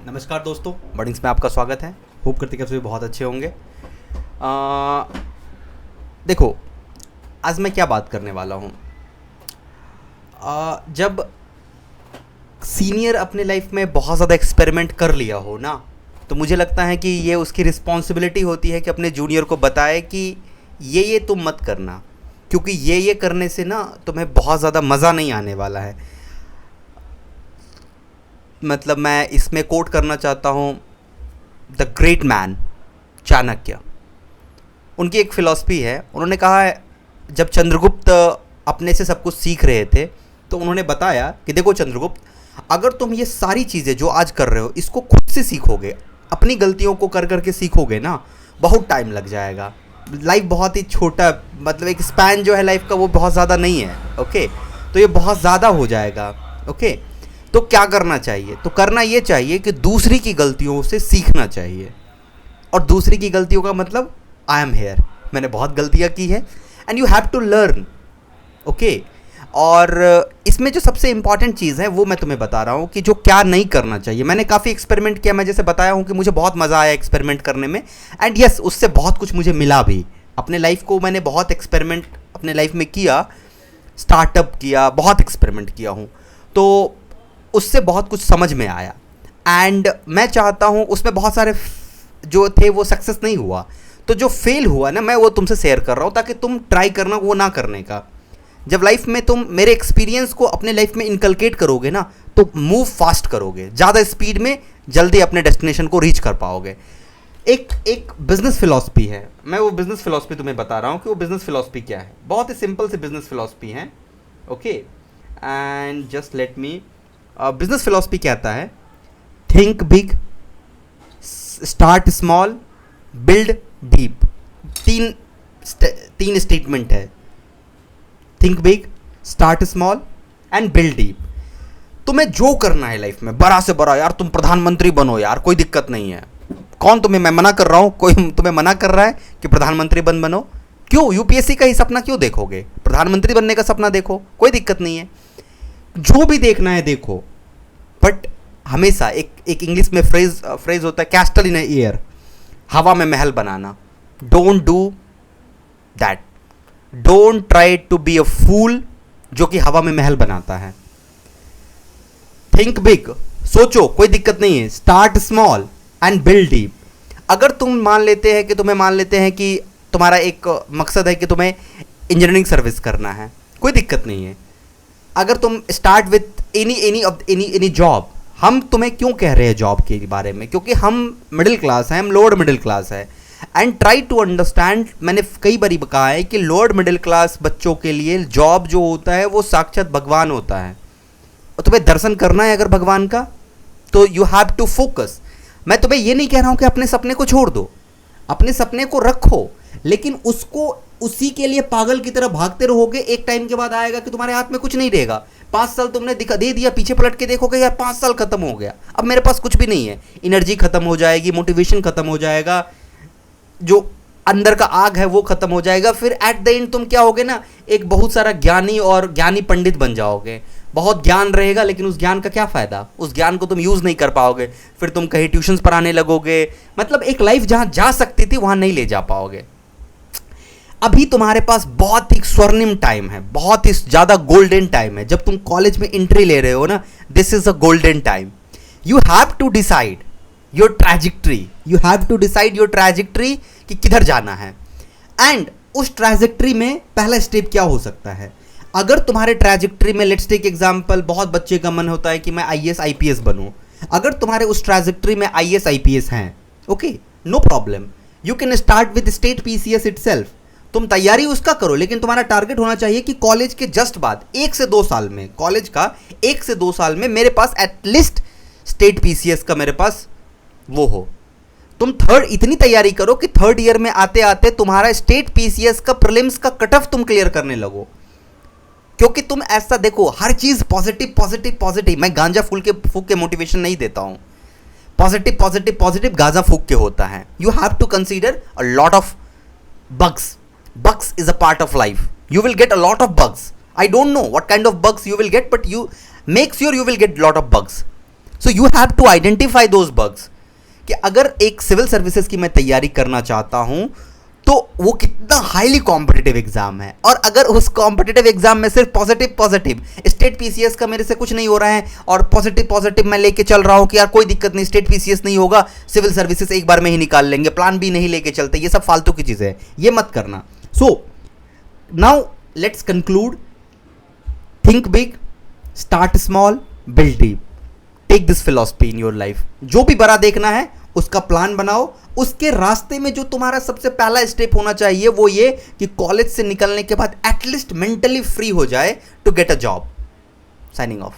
नमस्कार दोस्तों, बर्डिंग्स में आपका स्वागत है। होप करते कि आप सभी बहुत अच्छे होंगे। देखो, आज मैं क्या बात करने वाला हूँ। जब सीनियर अपने लाइफ में बहुत ज़्यादा एक्सपेरिमेंट कर लिया हो ना, तो मुझे लगता है कि ये उसकी रिस्पॉन्सिबिलिटी होती है कि अपने जूनियर को बताए कि ये तुम मत करना, क्योंकि ये करने से ना तुम्हें बहुत ज़्यादा मज़ा नहीं आने वाला है। मतलब मैं इसमें कोट करना चाहता हूँ द ग्रेट मैन चाणक्य। उनकी एक फ़िलॉसफी है। उन्होंने कहा है, जब चंद्रगुप्त अपने से सब कुछ सीख रहे थे तो उन्होंने बताया कि देखो चंद्रगुप्त, अगर तुम ये सारी चीज़ें जो आज कर रहे हो इसको खुद से सीखोगे, अपनी गलतियों को कर करके सीखोगे ना, बहुत टाइम लग जाएगा। लाइफ बहुत ही छोटा, मतलब एक स्पैन जो है लाइफ का वो बहुत ज़्यादा नहीं है। ओके, तो ये बहुत ज़्यादा हो जाएगा। ओके, तो क्या करना चाहिए? तो करना ये चाहिए कि दूसरी की गलतियों से सीखना चाहिए। और दूसरी की गलतियों का मतलब आई एम हेयर, मैंने बहुत गलतियाँ की है and you have to learn. Okay, और इसमें जो सबसे इम्पॉर्टेंट चीज़ है वो मैं तुम्हें बता रहा हूँ कि जो क्या नहीं करना चाहिए। मैंने काफ़ी एक्सपेरिमेंट किया, मैं जैसे बताया हूँ कि मुझे बहुत मज़ा आया एक्सपेरिमेंट करने में एंड यस, उससे बहुत कुछ मुझे मिला भी। अपने लाइफ को मैंने बहुत एक्सपेरिमेंट अपने लाइफ में किया, स्टार्टअप किया, बहुत एक्सपेरिमेंट किया हूँ, तो उससे बहुत कुछ समझ में आया। एंड मैं चाहता हूँ, उसमें बहुत सारे जो थे वो सक्सेस नहीं हुआ, तो जो फेल हुआ ना मैं वो तुमसे शेयर कर रहा हूँ ताकि तुम ट्राई करना वो ना करने का। जब लाइफ में तुम मेरे एक्सपीरियंस को अपने लाइफ में इनकलकेट करोगे ना, तो मूव फास्ट करोगे, ज़्यादा स्पीड में जल्दी अपने डेस्टिनेशन को रीच कर पाओगे। एक बिजनेस फिलॉसफी है, मैं वो बिजनेस फिलॉसफी तुम्हें बता रहा हूँ कि वो बिजनेस फिलॉसफी क्या है। बहुत ही सिंपल से बिजनेस फिलॉसफी है। Okay, and just let me, business philosophy कहता है, think big, start small, build deep. तीन स्टेटमेंट है, think big, start small and build deep. तुम्हें जो करना है लाइफ में बड़ा से बड़ा, यार तुम प्रधानमंत्री बनो यार, कोई दिक्कत नहीं है। कौन तुम्हें, मैं मना कर रहा हूँ, कोई तुम्हें मना कर रहा है कि प्रधानमंत्री बनो? क्यों? यूपीएससी का ही सपना क्यों देखोगे? प्रधानमंत्री बनने का सपना देखो, कोई दिक्कत नहीं है। जो भी देखना है देखो, बट हमेशा एक इंग्लिश में फ्रेज होता है, कैस्टल इन एयर, हवा में महल बनाना। Don't do that, don't try to be a fool जो कि हवा में महल बनाता है। थिंक बिग, सोचो, कोई दिक्कत नहीं है। Start small and build deep. अगर तुम मान लेते हैं कि तुम्हारा एक मकसद है कि तुम्हें इंजीनियरिंग सर्विस करना है, कोई दिक्कत नहीं है। अगर तुम स्टार्ट विथ एनी जॉब, हम तुम्हें क्यों कह रहे हैं जॉब के बारे में? क्योंकि हम मिडिल क्लास हैं, हम लोअर मिडिल क्लास है। एंड ट्राई टू अंडरस्टैंड, मैंने कई बार कहा है कि लोअर मिडिल क्लास बच्चों के लिए जॉब जो होता है वो साक्षात भगवान होता है। और तुम्हें दर्शन करना है अगर भगवान का, तो यू हैव टू फोकस। मैं तुम्हें ये नहीं कह रहा हूँ कि अपने सपने को छोड़ दो, अपने सपने को रखो, लेकिन उसको उसी के लिए पागल की तरह भागते रहोगे, एक टाइम के बाद आएगा कि तुम्हारे हाथ में कुछ नहीं रहेगा। 5 साल तुमने दे दिया, पीछे पलट के देखोगे यार 5 साल खत्म हो गया, अब मेरे पास कुछ भी नहीं है। एनर्जी खत्म हो जाएगी, मोटिवेशन खत्म हो जाएगा, जो अंदर का आग है वो खत्म हो जाएगा। फिर एट द एंड तुम क्या होगे ना, एक बहुत सारा ज्ञानी और ज्ञानी पंडित बन जाओगे। बहुत ज्ञान रहेगा लेकिन उस ज्ञान का क्या फ़ायदा? उस ज्ञान को तुम यूज़ नहीं कर पाओगे। फिर तुम कहीं ट्यूशन्स पढ़ाने लगोगे, मतलब एक लाइफ जहाँ जा सकती थी वहाँ नहीं ले जा पाओगे। अभी तुम्हारे पास बहुत ही स्वर्णिम टाइम है, बहुत ही ज़्यादा गोल्डन टाइम है। जब तुम कॉलेज में एंट्री ले रहे हो ना, this is a golden time. You have to decide your trajectory, you have to decide your trajectory कि किधर जाना है। एंड उस ट्रैजेक्टरी में पहला स्टेप क्या हो सकता है? अगर तुम्हारे ट्रैजेक्टरी में, लेट्स टेक एग्जांपल, बहुत बच्चे का मन होता है कि मैं आईएएस आईपीएस बनूं। अगर तुम्हारे उस ट्रैजेक्टरी में आईएएस आईपीएस हैं, okay, no problem, you can start with state PCS itself. तुम तैयारी उसका करो, लेकिन तुम्हारा टारगेट होना चाहिए कि कॉलेज के जस्ट बाद 1 से 2 साल में, कॉलेज का 1 से 2 साल में मेरे पास एटलीस्ट स्टेट पीसीएस का मेरे पास वो हो। तुम इतनी तैयारी करो कि 3rd ईयर में आते आते तुम्हारा स्टेट पीसीएस का प्रीलिम्स का कट ऑफ तुम क्लियर करने लगो। क्योंकि तुम ऐसा देखो, हर चीज पॉजिटिव पॉजिटिव पॉजिटिव। मैं गांजा फूक के मोटिवेशन नहीं देता हूं। पॉजिटिव पॉजिटिव पॉजिटिव गांजा फूक के होता है। You have to consider a lot of bugs. Bugs is a part of life. You will get a lot of bugs. I don't know what kind of bugs you will get, but you make sure you will get lot of bugs. So you have to identify those bugs कि अगर एक civil services की मैं तैयारी करना चाहता हूं तो वो कितना हाईली कॉम्पिटिटिव एग्जाम है, और अगर उस कॉम्पिटिटिव एग्जाम में सिर्फ पॉजिटिव पॉजिटिव, स्टेट पीसीएस का मेरे से कुछ नहीं हो रहा है और पॉजिटिव पॉजिटिव मैं लेके चल रहा हूं कि यार कोई दिक्कत नहीं, स्टेट पीसीएस नहीं होगा, सिविल सर्विसेज एक बार में ही निकाल लेंगे, प्लान भी नहीं लेके चलते, ये सब फालतू की चीजें है, ये मत करना। So now let's conclude, think big, start small, build deep, take this philosophy in your life. जो भी बड़ा देखना है उसका प्लान बनाओ, उसके रास्ते में जो तुम्हारा सबसे पहला स्टेप होना चाहिए वो ये कि कॉलेज से निकलने के बाद एटलीस्ट मेंटली फ्री हो जाए to get a job. Signing of.